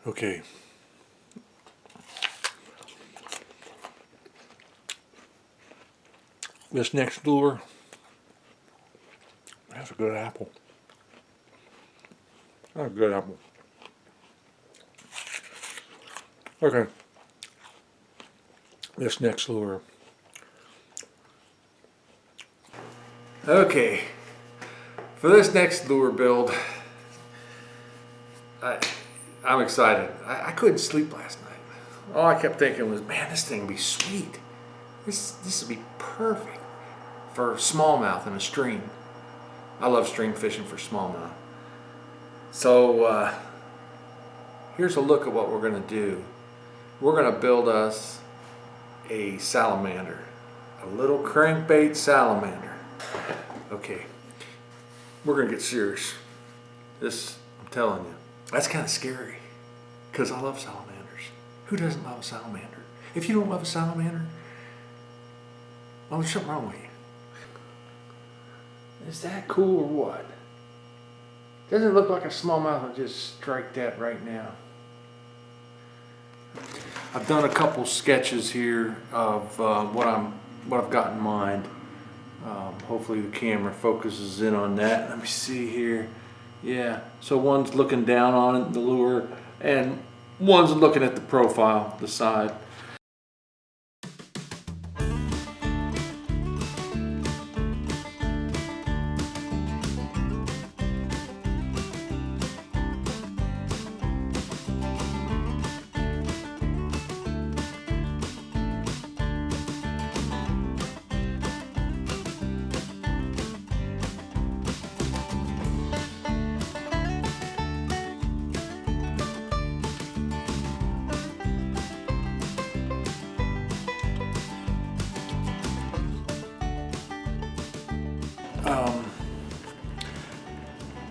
Okay. This next lure has a good apple. That's a good apple. Okay. This next lure. Okay. For this next lure build, I'm excited. I couldn't sleep last night. All I kept thinking was, man, this thing will be sweet. This would be perfect for smallmouth in a stream. I love stream fishing for smallmouth. So here's a look at what we're going to do. We're going to build us a salamander, a little crankbait salamander. Okay, we're going to get serious. This, I'm telling you, that's kind of scary because I love salamanders. Who doesn't love a salamander? If you don't love a salamander, well, there's something wrong with you. Is that cool or what? Doesn't it look like a smallmouth will just strike that right now? I've done a couple sketches here of what I've got in mind. Hopefully the camera focuses in on that. Let me see here. Yeah, so one's looking down on it, the lure, and one's looking at the profile, the side.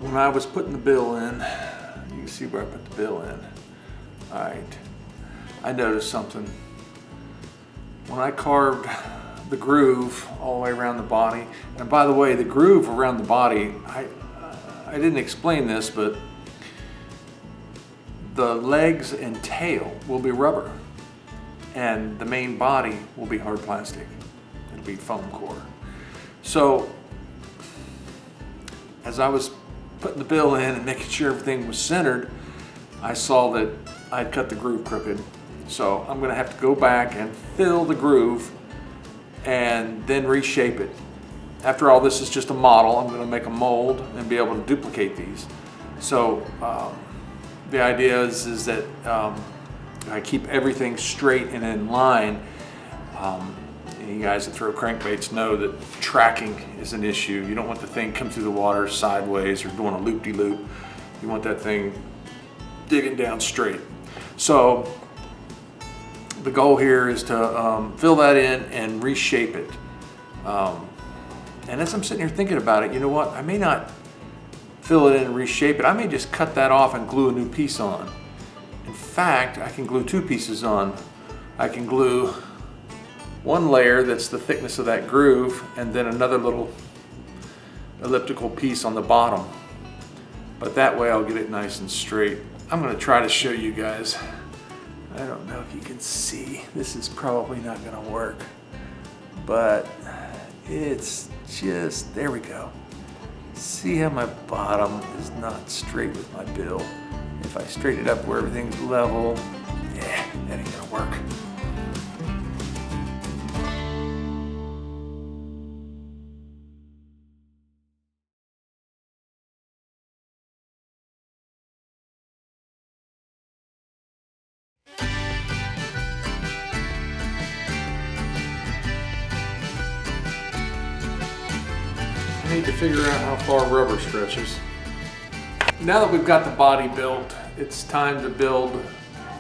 When I was putting the bill in, you can see where I put the bill in. All right, I noticed something. When I carved the groove all the way around the body, and by the way, the groove around the body, I didn't explain this, but the legs and tail will be rubber, and the main body will be hard plastic. It'll be foam core. So, as I was putting the bill in and making sure everything was centered, I saw that I'd cut the groove crooked. So I'm gonna have to go back and fill the groove and then reshape it. After all, this is just a model. I'm gonna make a mold and be able to duplicate these. So the idea is that I keep everything straight and in line. You guys that throw crankbaits know that tracking is an issue. You don't want the thing come through the water sideways or doing a loop-de-loop. You want that thing digging down straight. So the goal here is to fill that in and reshape it. And as I'm sitting here thinking about it, you know what? I may not fill it in and reshape it. I may just cut that off and glue a new piece on. In fact, I can glue two pieces on. I can glue one layer that's the thickness of that groove, and then another little elliptical piece on the bottom. But that way I'll get it nice and straight. I'm gonna try to show you guys. I don't know if you can see. This is probably not gonna work, but it's just, there we go. See how my bottom is not straight with my bill? If I straighten it up where everything's level, yeah, that ain't gonna work. I need to figure out how far rubber stretches. Now that we've got the body built, it's time to build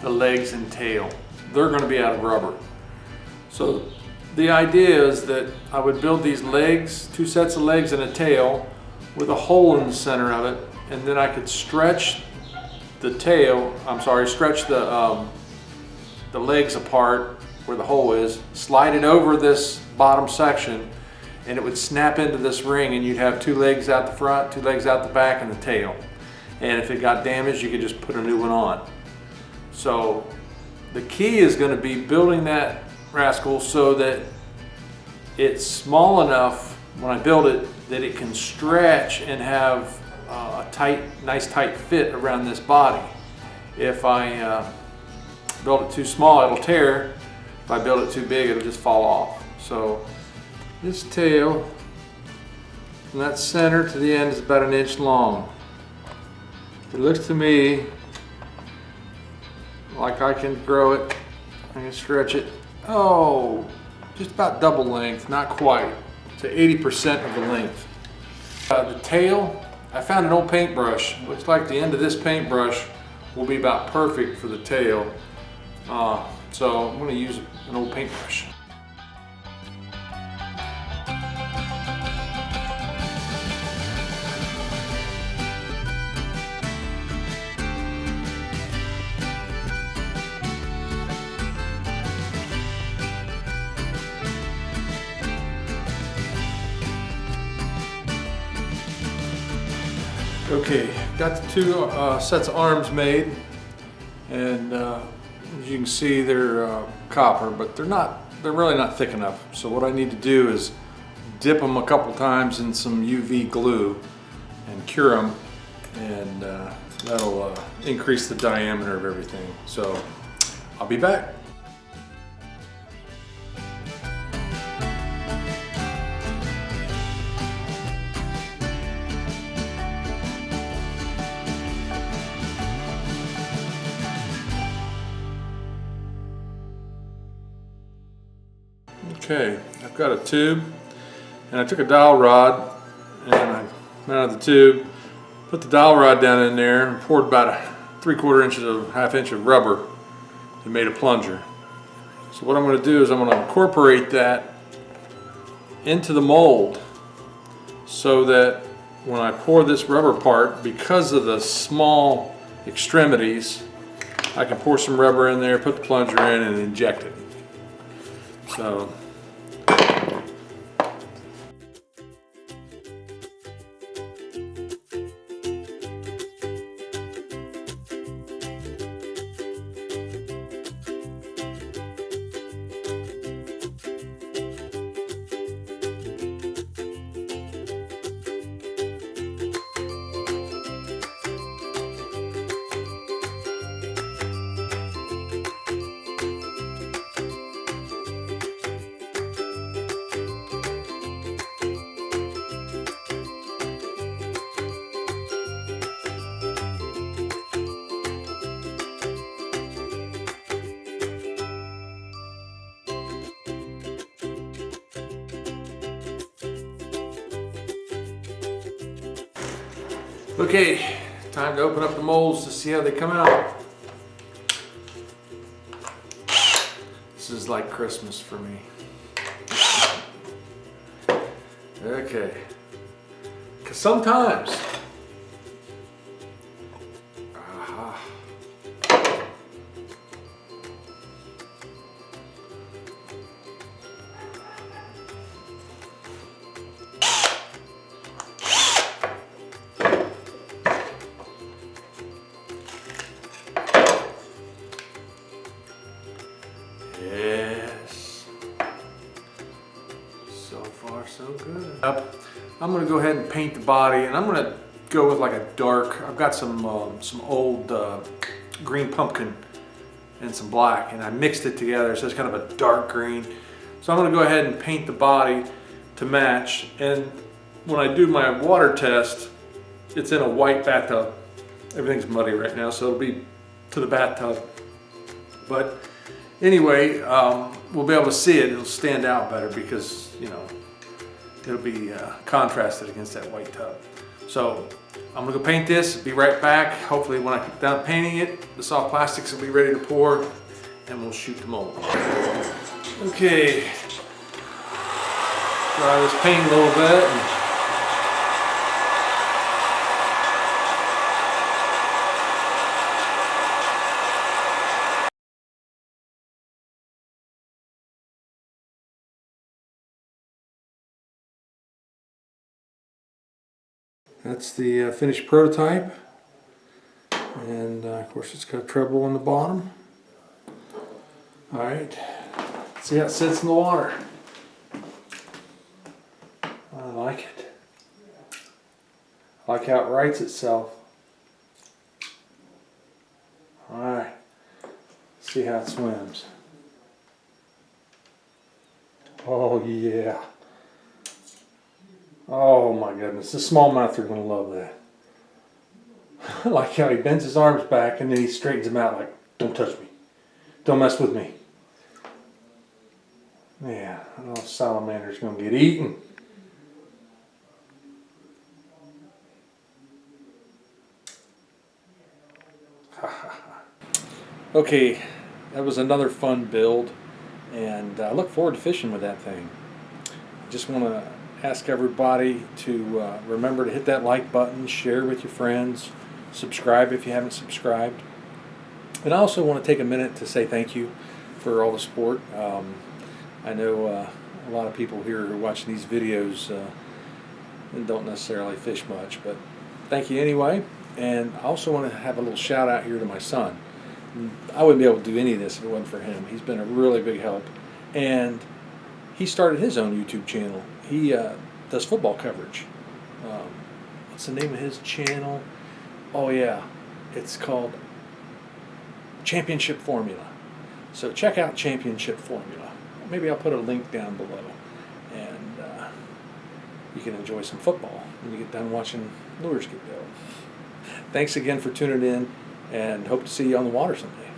the legs and tail. They're going to be out of rubber. So the idea is that I would build these legs, two sets of legs and a tail with a hole in the center of it, and then I could stretch the tail, stretch the legs apart where the hole is, slide it over this bottom section, and it would snap into this ring, and you'd have two legs out the front, two legs out the back, and the tail. And if it got damaged, you could just put a new one on. So the key is going to be building that rascal so that it's small enough when I build it that it can stretch and have a nice tight fit around this body. If I build it too small, it'll tear. If I build it too big, it'll just fall off. So this tail from that center to the end is about 1 inch long. It looks to me like I can grow it. I can stretch it. Oh, just about double length, not quite, to 80% of the length. The tail, I found an old paintbrush. Looks like the end of this paintbrush will be about perfect for the tail. So I'm going to use an old paintbrush. Okay, got the two sets of arms made, and as you can see, they're copper, but they're really not thick enough. So what I need to do is dip them a couple times in some UV glue and cure them, and that'll increase the diameter of everything. So I'll be back. Okay, I've got a tube, and I took a dowel rod and I mounted the tube, put the dowel rod down in there, and poured about 3/4 inches of half inch of rubber and made a plunger. So what I'm going to do is I'm going to incorporate that into the mold so that when I pour this rubber part, because of the small extremities, I can pour some rubber in there, put the plunger in, and inject it. So okay, time to open up the molds to see how they come out. This is like Christmas for me. Okay, because sometimes, yes, so far so good. I'm going to go ahead and paint the body, and I'm going to go with like a dark, I've got some old green pumpkin and some black, and I mixed it together so it's kind of a dark green. So I'm going to go ahead and paint the body to match, and when I do my water test, it's in a white bathtub. Everything's muddy right now, so it'll be to the bathtub. But anyway, we'll be able to see it. It'll stand out better because, you know, it'll be contrasted against that white tub. So I'm gonna go paint this, be right back. Hopefully when I get done painting it, the soft plastics will be ready to pour, and we'll shoot the mold. Okay, dry this paint a little bit. That's the finished prototype. And of course it's got treble on the bottom. Alright, see how it sits in the water. I like it. I like how it rights itself. Alright, see how it swims. Oh yeah. Oh my goodness, the smallmouth are going to love that. I like how he bends his arms back and then he straightens them out like, don't touch me. Don't mess with me. Yeah, I know salamander's going to get eaten. Okay, that was another fun build, and I look forward to fishing with that thing. Just want to ask everybody to remember to hit that like button, share with your friends, subscribe if you haven't subscribed. And I also want to take a minute to say thank you for all the support. I know a lot of people here who are watching these videos don't necessarily fish much, but thank you anyway. And I also want to have a little shout out here to my son. I wouldn't be able to do any of this if it wasn't for him. He's been a really big help. And he started his own YouTube channel. He does football coverage. What's the name of his channel? Oh yeah, it's called Championship Formula. So check out Championship Formula. Maybe I'll put a link down below. And you can enjoy some football when you get done watching lures get built. Thanks again for tuning in, and hope to see you on the water someday.